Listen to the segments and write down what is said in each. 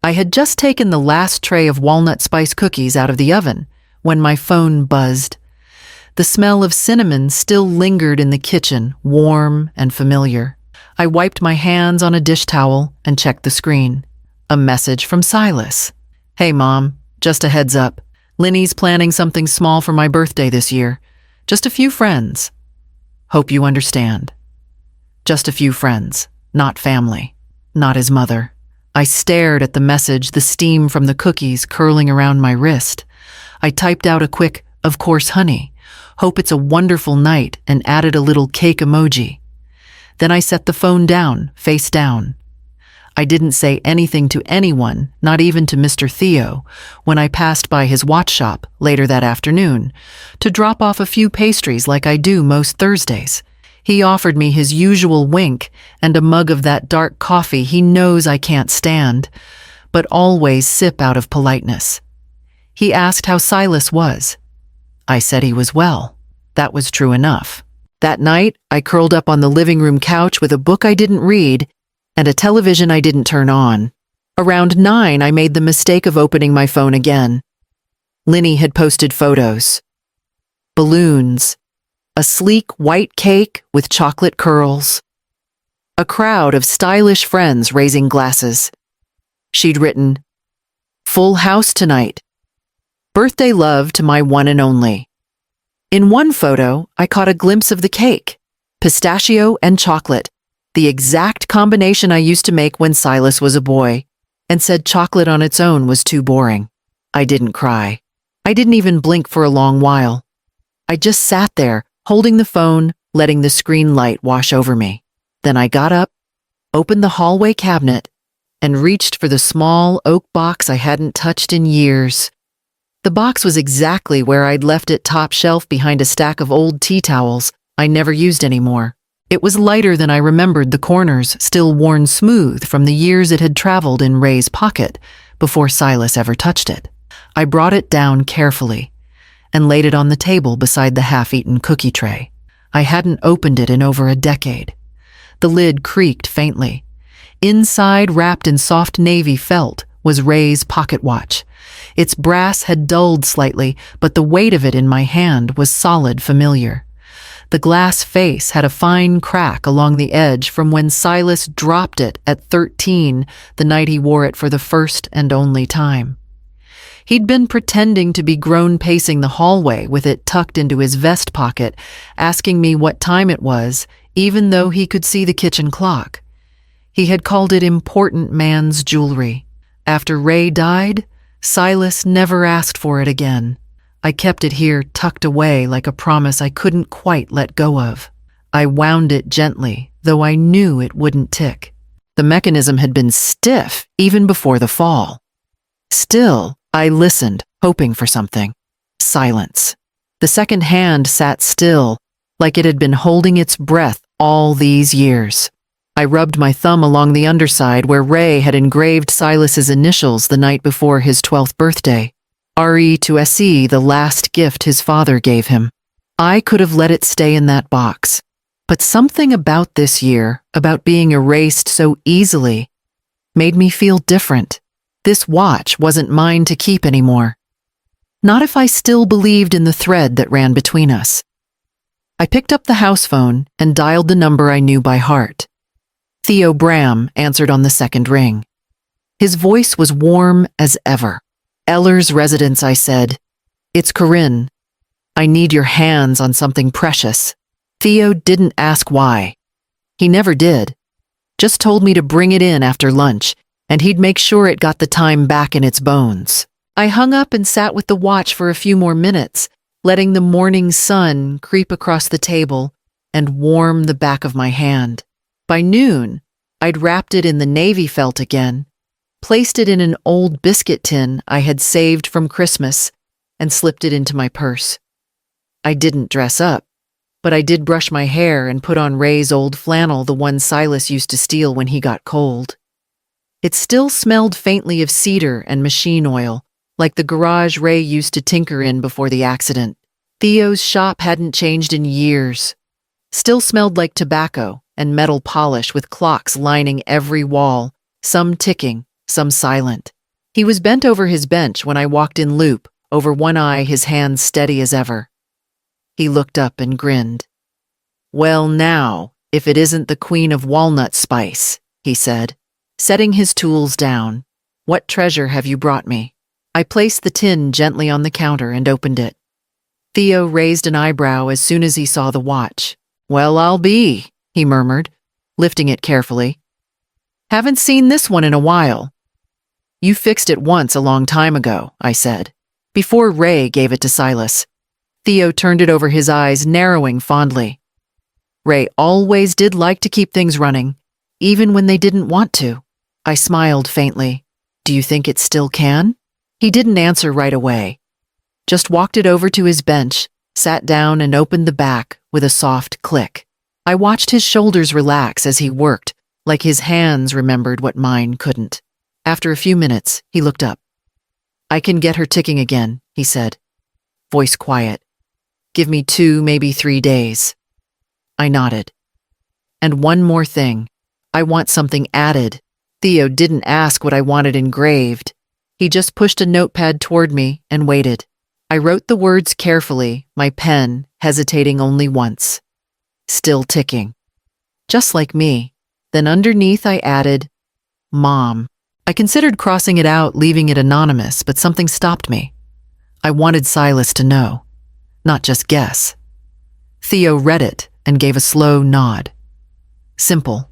I had just taken the last tray of walnut spice cookies out of the oven when my phone buzzed. The smell of cinnamon still lingered in the kitchen, warm and familiar. I wiped my hands on a dish towel and checked the screen. A message from Silas. "Hey, Mom, just a heads up. Linny's planning something small for my birthday this year. Just a few friends. Hope you understand." Just a few friends, not family, not his mother. I stared at the message, the steam from the cookies curling around my wrist. I typed out a quick, "Of course, honey. Hope it's a wonderful night," and added a little cake emoji. Then I set the phone down, face down. I didn't say anything to anyone, not even to Mr. Theo, when I passed by his watch shop later that afternoon to drop off a few pastries like I do most Thursdays. He offered me his usual wink and a mug of that dark coffee he knows I can't stand, but always sip out of politeness. He asked how Silas was. I said he was well. That was true enough. That night, I curled up on the living room couch with a book I didn't read and a television I didn't turn on. Around 9, I made the mistake of opening my phone again. Linny had posted photos. Balloons. A sleek white cake with chocolate curls. A crowd of stylish friends raising glasses. She'd written, "Full house tonight. Birthday love to my one and only." In one photo, I caught a glimpse of the cake, pistachio and chocolate, the exact combination I used to make when Silas was a boy, and said chocolate on its own was too boring. I didn't cry. I didn't even blink for a long while. I just sat there, holding the phone, letting the screen light wash over me. Then I got up, opened the hallway cabinet, and reached for the small oak box I hadn't touched in years. The box was exactly where I'd left it top shelf behind a stack of old tea towels I never used anymore. It was lighter than I remembered, the corners still worn smooth from the years it had traveled in Ray's pocket before Silas ever touched it. I brought it down carefully and laid it on the table beside the half-eaten cookie tray. I hadn't opened it in over a decade. The lid creaked faintly. Inside, wrapped in soft navy felt, was Ray's pocket watch. Its brass had dulled slightly, but the weight of it in my hand was solid, familiar. The glass face had a fine crack along the edge from when Silas dropped it at 13, the night he wore it for the first and only time. He'd been pretending to be grown, pacing the hallway with it tucked into his vest pocket, asking me what time it was, even though he could see the kitchen clock. He had called it important man's jewelry. After Ray died, Silas never asked for it again. I kept it here tucked away like a promise I couldn't quite let go of. I wound it gently, though I knew it wouldn't tick. The mechanism had been stiff even before the fall. Still, I listened, hoping for something. Silence. The second hand sat still, like it had been holding its breath all these years. I rubbed my thumb along the underside where Ray had engraved Silas's initials the night before his 12th birthday. RE to SE, the last gift his father gave him. I could have let it stay in that box. But something about this year, about being erased so easily, made me feel different. This watch wasn't mine to keep anymore. Not if I still believed in the thread that ran between us. I picked up the house phone and dialed the number I knew by heart. Theo Bram answered on the second ring. His voice was warm as ever. "Eller's residence," I said. "It's Corinne. I need your hands on something precious." Theo didn't ask why. He never did. Just told me to bring it in after lunch, and he'd make sure it got the time back in its bones. I hung up and sat with the watch for a few more minutes, letting the morning sun creep across the table and warm the back of my hand. By noon, I'd wrapped it in the navy felt again, placed it in an old biscuit tin I had saved from Christmas, and slipped it into my purse. I didn't dress up, but I did brush my hair and put on Ray's old flannel, the one Silas used to steal when he got cold. It still smelled faintly of cedar and machine oil, like the garage Ray used to tinker in before the accident. Theo's shop hadn't changed in years. Still smelled like tobacco and metal polish with clocks lining every wall, some ticking, some silent. He was bent over his bench when I walked in loop, over one eye, his hands steady as ever. He looked up and grinned. "Well now, if it isn't the Queen of Walnut Spice," he said, setting his tools down. "What treasure have you brought me?" I placed the tin gently on the counter and opened it. Theo raised an eyebrow as soon as he saw the watch. "Well, I'll be," he murmured, lifting it carefully. "Haven't seen this one in a while." "You fixed it once a long time ago," I said, before Ray gave it to Silas. Theo turned it over, his eyes narrowing fondly. "Ray always did like to keep things running, even when they didn't want to." I smiled faintly. "Do you think it still can?" He didn't answer right away. Just walked it over to his bench, sat down and opened the back with a soft click. I watched his shoulders relax as he worked, like his hands remembered what mine couldn't. After a few minutes, he looked up. "I can get her ticking again," he said, voice quiet. "Give me 2, maybe 3 days." I nodded. "And one more thing. I want something added." Theo didn't ask what I wanted engraved. He just pushed a notepad toward me and waited. I wrote the words carefully, my pen hesitating only once. "Still ticking." Just like me. Then underneath I added, "Mom." I considered crossing it out, leaving it anonymous, but something stopped me. I wanted Silas to know, not just guess. Theo read it and gave a slow nod. Simple.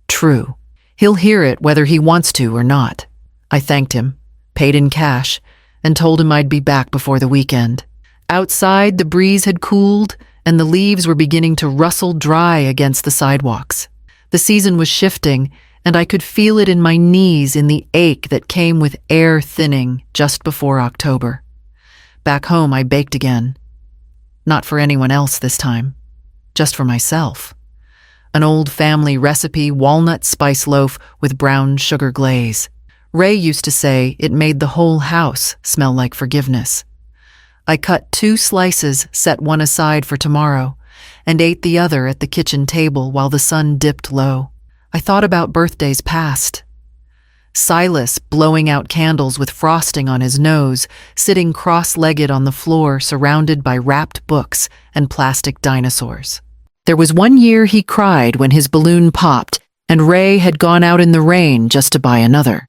True. He'll hear it whether he wants to or not. I thanked him, paid in cash, and told him I'd be back before the weekend. Outside, the breeze had cooled, and the leaves were beginning to rustle dry against the sidewalks. The season was shifting, and I could feel it in my knees in the ache that came with air thinning just before October. Back home, I baked again. Not for anyone else this time, just for myself. An old family recipe walnut spice loaf with brown sugar glaze. Ray used to say it made the whole house smell like forgiveness. I cut 2 slices, set one aside for tomorrow, and ate the other at the kitchen table while the sun dipped low. I thought about birthdays past. Silas blowing out candles with frosting on his nose, sitting cross-legged on the floor surrounded by wrapped books and plastic dinosaurs. There was one year he cried when his balloon popped, and Ray had gone out in the rain just to buy another.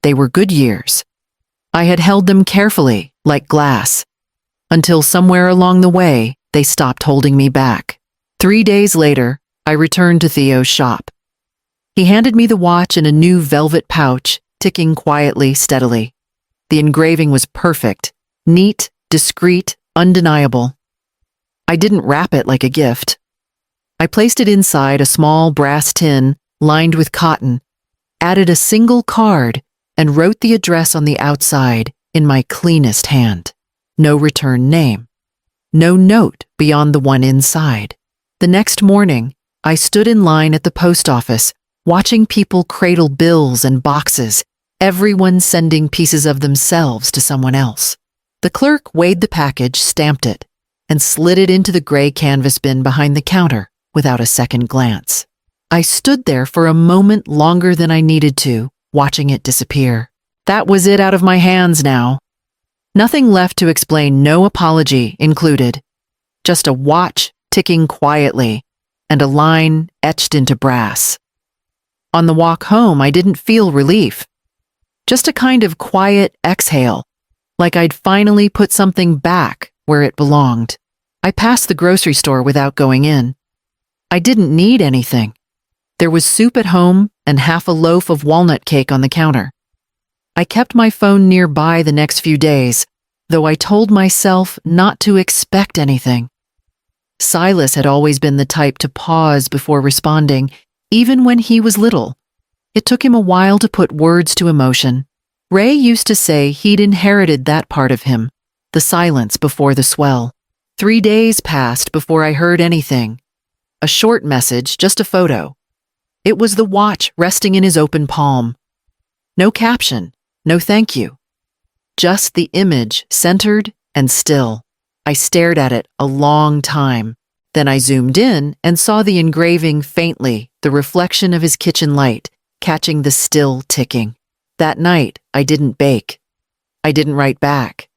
They were good years. I had held them carefully, like glass, until somewhere along the way, they stopped holding me back. 3 days later, I returned to Theo's shop. He handed me the watch in a new velvet pouch, ticking quietly, steadily. The engraving was perfect, neat, discreet, undeniable. I didn't wrap it like a gift. I placed it inside a small brass tin lined with cotton, added a single card, and wrote the address on the outside in my cleanest hand. No return name. No note beyond the one inside. The next morning, I stood in line at the post office, watching people cradle bills and boxes, everyone sending pieces of themselves to someone else. The clerk weighed the package, stamped it, and slid it into the gray canvas bin behind the counter without a second glance. I stood there for a moment longer than I needed to, watching it disappear. That was it, out of my hands now. Nothing left to explain, no apology included. Just a watch ticking quietly and a line etched into brass. On the walk home, I didn't feel relief. Just a kind of quiet exhale, like I'd finally put something back where it belonged. I passed the grocery store without going in. I didn't need anything. There was soup at home and half a loaf of walnut cake on the counter. I kept my phone nearby the next few days, though I told myself not to expect anything. Silas had always been the type to pause before responding, even when he was little. It took him a while to put words to emotion. Ray used to say he'd inherited that part of him, the silence before the swell. 3 days passed before I heard anything. A short message, just a photo. It was the watch resting in his open palm. No caption, no thank you. Just the image, centered and still. I stared at it a long time. Then I zoomed in and saw the engraving faintly, the reflection of his kitchen light, catching the still ticking. That night, I didn't bake. I didn't write back.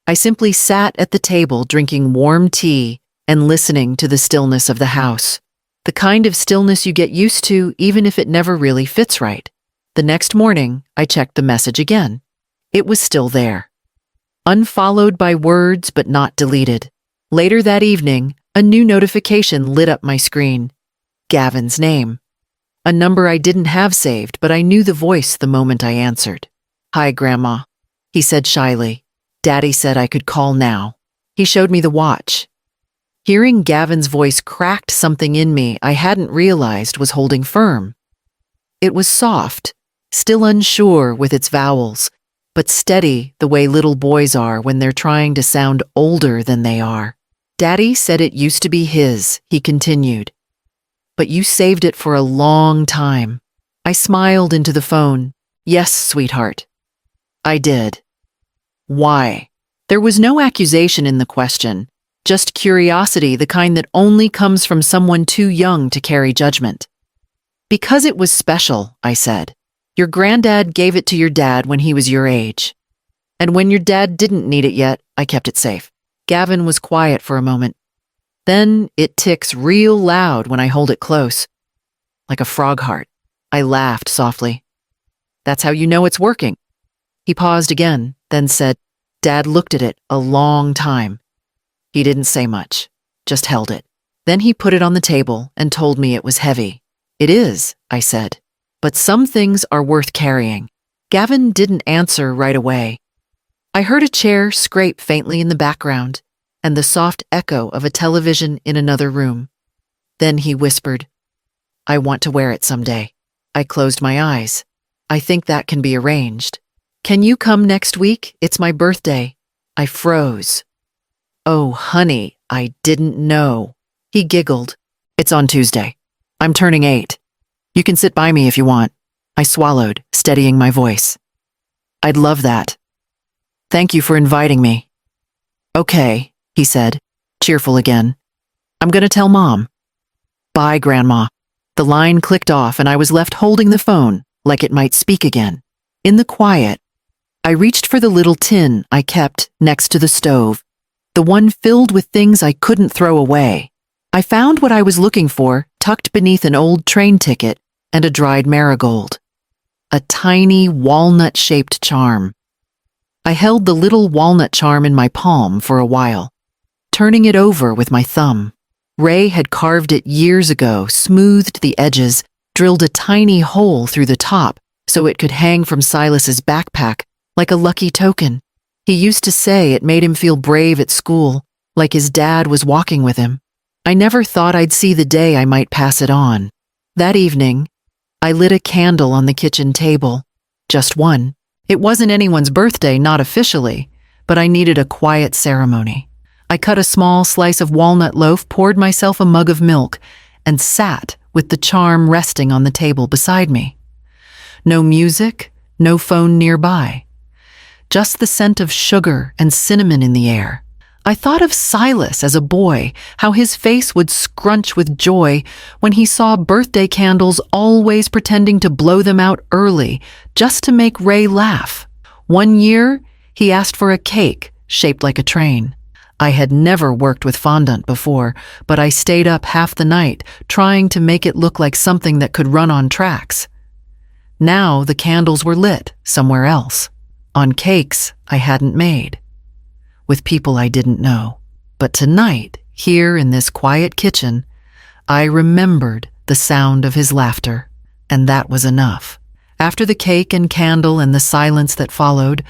I simply sat at the table drinking warm tea and listening to the stillness of the house. The kind of stillness you get used to even if it never really fits right. The next morning, I checked the message again. It was still there. Unfollowed by words but not deleted. Later that evening, a new notification lit up my screen. Gavin's name. A number I didn't have saved, but I knew the voice the moment I answered. "Hi, Grandma," he said shyly. "Daddy said I could call now." He showed me the watch. Hearing Gavin's voice cracked something in me I hadn't realized was holding firm. It was soft, still unsure with its vowels, but steady the way little boys are when they're trying to sound older than they are. "Daddy said it used to be his," he continued. "But you saved it for a long time." I smiled into the phone. "Yes, sweetheart." I did. Why? There was no accusation in the question, just curiosity, the kind that only comes from someone too young to carry judgment. "Because it was special," I said. "Your granddad gave it to your dad when he was your age. And when your dad didn't need it yet, I kept it safe." Gavin was quiet for a moment. "Then it ticks real loud when I hold it close. Like a frog heart." I laughed softly. "That's how you know it's working." He paused again, then said, "Dad looked at it a long time. He didn't say much, just held it. Then he put it on the table and told me it was heavy." "It is," I said, "but some things are worth carrying." Gavin didn't answer right away. I heard a chair scrape faintly in the background and the soft echo of a television in another room. Then he whispered, "I want to wear it someday." I closed my eyes. "I think that can be arranged." "Can you come next week? It's my birthday." I froze. "Oh, honey, I didn't know." He giggled. "It's on Tuesday. I'm turning 8. You can sit by me if you want." I swallowed, steadying my voice. "I'd love that. Thank you for inviting me." "Okay," he said, cheerful again. "I'm gonna tell Mom." "Bye, Grandma." The line clicked off and I was left holding the phone, like it might speak again. In the quiet, I reached for the little tin I kept next to the stove, the one filled with things I couldn't throw away. I found what I was looking for tucked beneath an old train ticket and a dried marigold. A tiny walnut-shaped charm. I held the little walnut charm in my palm for a while, turning it over with my thumb. Ray had carved it years ago, smoothed the edges, drilled a tiny hole through the top so it could hang from Silas's backpack like a lucky token. He used to say it made him feel brave at school, like his dad was walking with him. I never thought I'd see the day I might pass it on. That evening, I lit a candle on the kitchen table. Just one. It wasn't anyone's birthday, not officially, but I needed a quiet ceremony. I cut a small slice of walnut loaf, poured myself a mug of milk, and sat with the charm resting on the table beside me. No music, no phone nearby. Just the scent of sugar and cinnamon in the air. I thought of Silas as a boy, how his face would scrunch with joy when he saw birthday candles, always pretending to blow them out early just to make Ray laugh. One year, he asked for a cake shaped like a train. I had never worked with fondant before, but I stayed up half the night trying to make it look like something that could run on tracks. Now the candles were lit somewhere else, on cakes I hadn't made, with people I didn't know. But tonight, here in this quiet kitchen, I remembered the sound of his laughter, and that was enough. After the cake and candle and the silence that followed,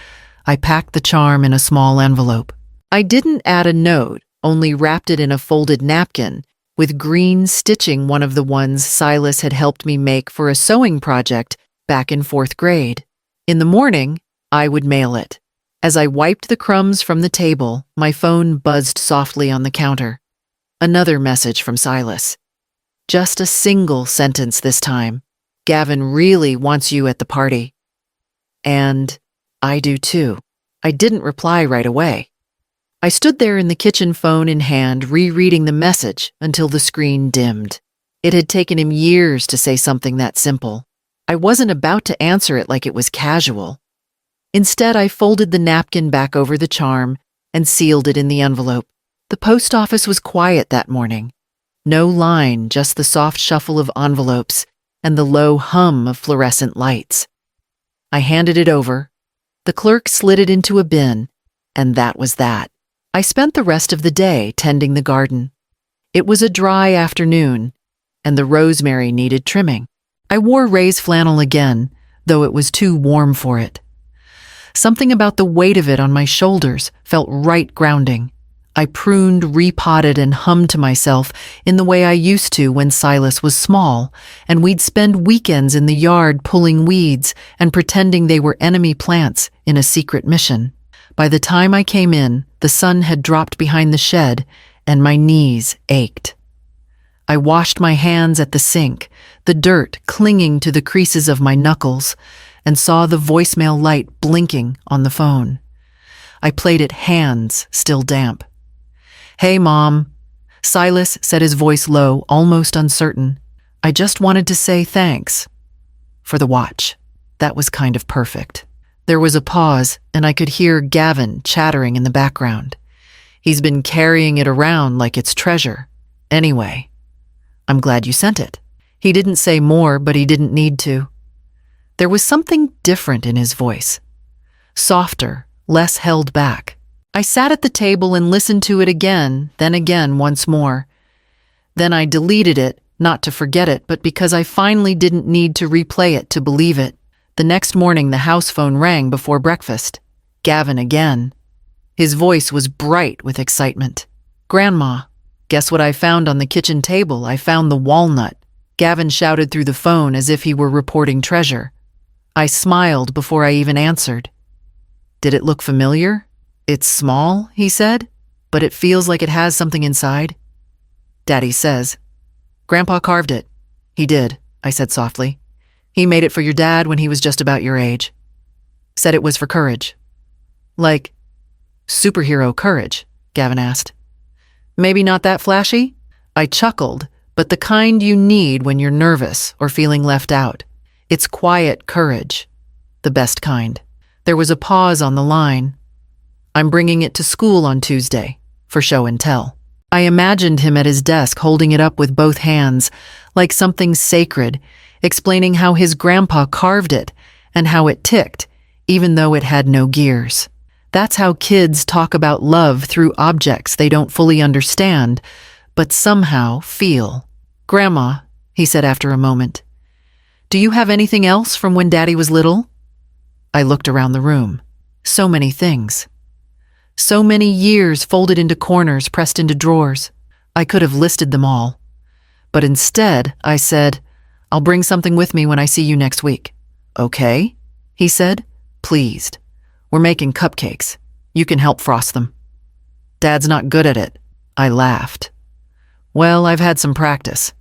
I packed the charm in a small envelope. I didn't add a note, only wrapped it in a folded napkin, with green stitching, one of the ones Silas had helped me make for a sewing project back in 4th grade. In the morning, I would mail it. As I wiped the crumbs from the table, my phone buzzed softly on the counter. Another message from Silas. Just a single sentence this time. "Gavin really wants you at the party." And I do too. I didn't reply right away. I stood there in the kitchen, phone in hand, rereading the message until the screen dimmed. It had taken him years to say something that simple. I wasn't about to answer it like it was casual. Instead, I folded the napkin back over the charm and sealed it in the envelope. The post office was quiet that morning. No line, just the soft shuffle of envelopes and the low hum of fluorescent lights. I handed it over. The clerk slid it into a bin, and that was that. I spent the rest of the day tending the garden. It was a dry afternoon, and the rosemary needed trimming. I wore Ray's flannel again, though it was too warm for it. Something about the weight of it on my shoulders felt right grounding. I pruned, repotted, and hummed to myself in the way I used to when Silas was small, and we'd spend weekends in the yard pulling weeds and pretending they were enemy plants in a secret mission. By the time I came in, the sun had dropped behind the shed, and my knees ached. I washed my hands at the sink, the dirt clinging to the creases of my knuckles, and saw the voicemail light blinking on the phone. I played it hands still damp. "Hey, Mom," Silas said, his voice low, almost uncertain. "I just wanted to say thanks for the watch." That was kind of perfect. There was a pause, and I could hear Gavin chattering in the background. He's been carrying it around like it's treasure. Anyway, I'm glad you sent it. He didn't say more, but he didn't need to. There was something different in his voice. Softer, less held back. I sat at the table and listened to it again, then again once more. Then I deleted it, not to forget it, but because I finally didn't need to replay it to believe it. The next morning the house phone rang before breakfast. Gavin again. His voice was bright with excitement. "Grandma, guess what I found on the kitchen table? I found the walnut." Gavin shouted through the phone as if he were reporting treasure. I smiled before I even answered. "Did it look familiar?" "It's small," he said, "but it feels like it has something inside." "Daddy says." "Grandpa carved it." "He did," I said softly. "He made it for your dad when he was just about your age. Said it was for courage." "Like superhero courage?" Gavin asked. "Maybe not that flashy?" I chuckled, "but the kind you need when you're nervous or feeling left out. It's quiet courage. The best kind." There was a pause on the line. "I'm bringing it to school on Tuesday, for show and tell." I imagined him at his desk holding it up with both hands, like something sacred, explaining how his grandpa carved it and how it ticked, even though it had no gears. That's how kids talk about love through objects they don't fully understand, but somehow feel. "Grandma," he said after a moment, "do you have anything else from when Daddy was little?" I looked around the room. So many things. So many years folded into corners, pressed into drawers. I could have listed them all. But instead, I said, "I'll bring something with me when I see you next week." "Okay," he said, pleased. "We're making cupcakes. You can help frost them." "Dad's not good at it." I laughed. "Well, I've had some practice."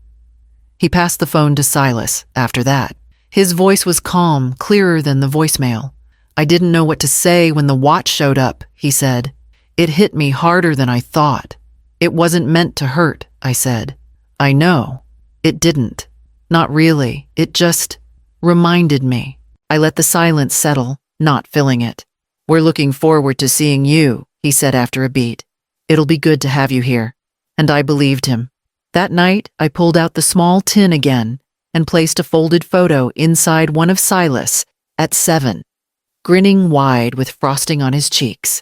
He passed the phone to Silas after that. His voice was calm, clearer than the voicemail. "I didn't know what to say when the watch showed up," he said. "It hit me harder than I thought." "It wasn't meant to hurt," I said. "I know. It didn't. Not really. It just reminded me." I let the silence settle, not filling it. "We're looking forward to seeing you," he said after a beat. "It'll be good to have you here." And I believed him. That night, I pulled out the small tin again and placed a folded photo inside one of Silas at 7. Grinning wide with frosting on his cheeks.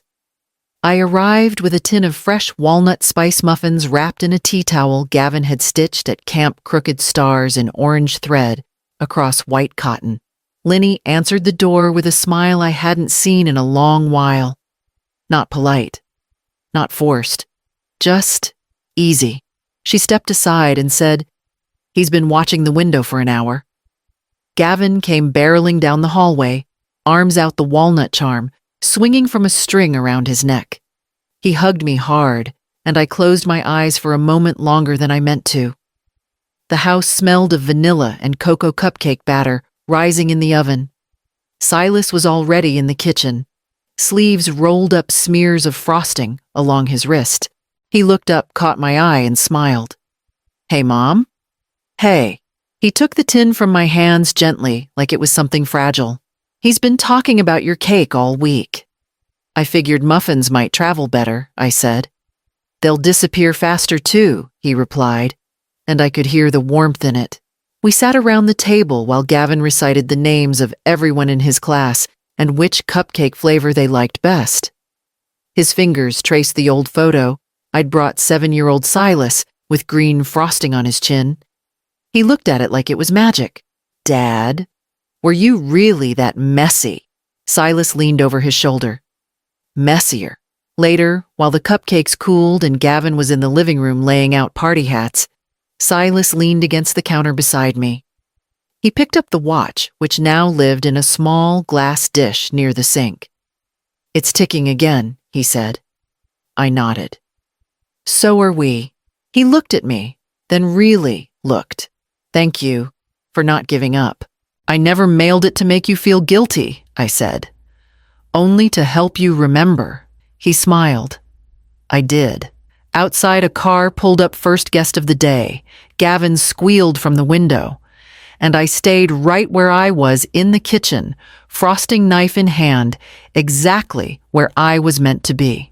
I arrived with a tin of fresh walnut spice muffins wrapped in a tea towel Gavin had stitched at Camp Crooked Stars in orange thread across white cotton. Linny answered the door with a smile I hadn't seen in a long while. Not polite. Not forced. Just easy. She stepped aside and said, "He's been watching the window for an hour." Gavin came barreling down the hallway, arms out the walnut charm, swinging from a string around his neck. He hugged me hard, and I closed my eyes for a moment longer than I meant to. The house smelled of vanilla and cocoa cupcake batter rising in the oven. Silas was already in the kitchen, sleeves rolled up smears of frosting along his wrist. He looked up, caught my eye, and smiled. "Hey, Mom?" "Hey." He took the tin from my hands gently, like it was something fragile. He's been talking about your cake all week. I figured muffins might travel better, I said. They'll disappear faster too, he replied, and I could hear the warmth in it. We sat around the table while Gavin recited the names of everyone in his class and which cupcake flavor they liked best. His fingers traced the old photo I'd brought 7-year-old Silas with green frosting on his chin. He looked at it like it was magic. Dad, were you really that messy? Silas leaned over his shoulder. Messier. Later, while the cupcakes cooled and Gavin was in the living room laying out party hats, Silas leaned against the counter beside me. He picked up the watch, which now lived in a small glass dish near the sink. It's ticking again, he said. I nodded. So are we. He looked at me, then really looked. Thank you for not giving up. I never mailed it to make you feel guilty, I said. Only to help you remember. He smiled. I did. Outside, a car pulled up first guest of the day. Gavin squealed from the window, and I stayed right where I was in the kitchen, frosting knife in hand, exactly where I was meant to be.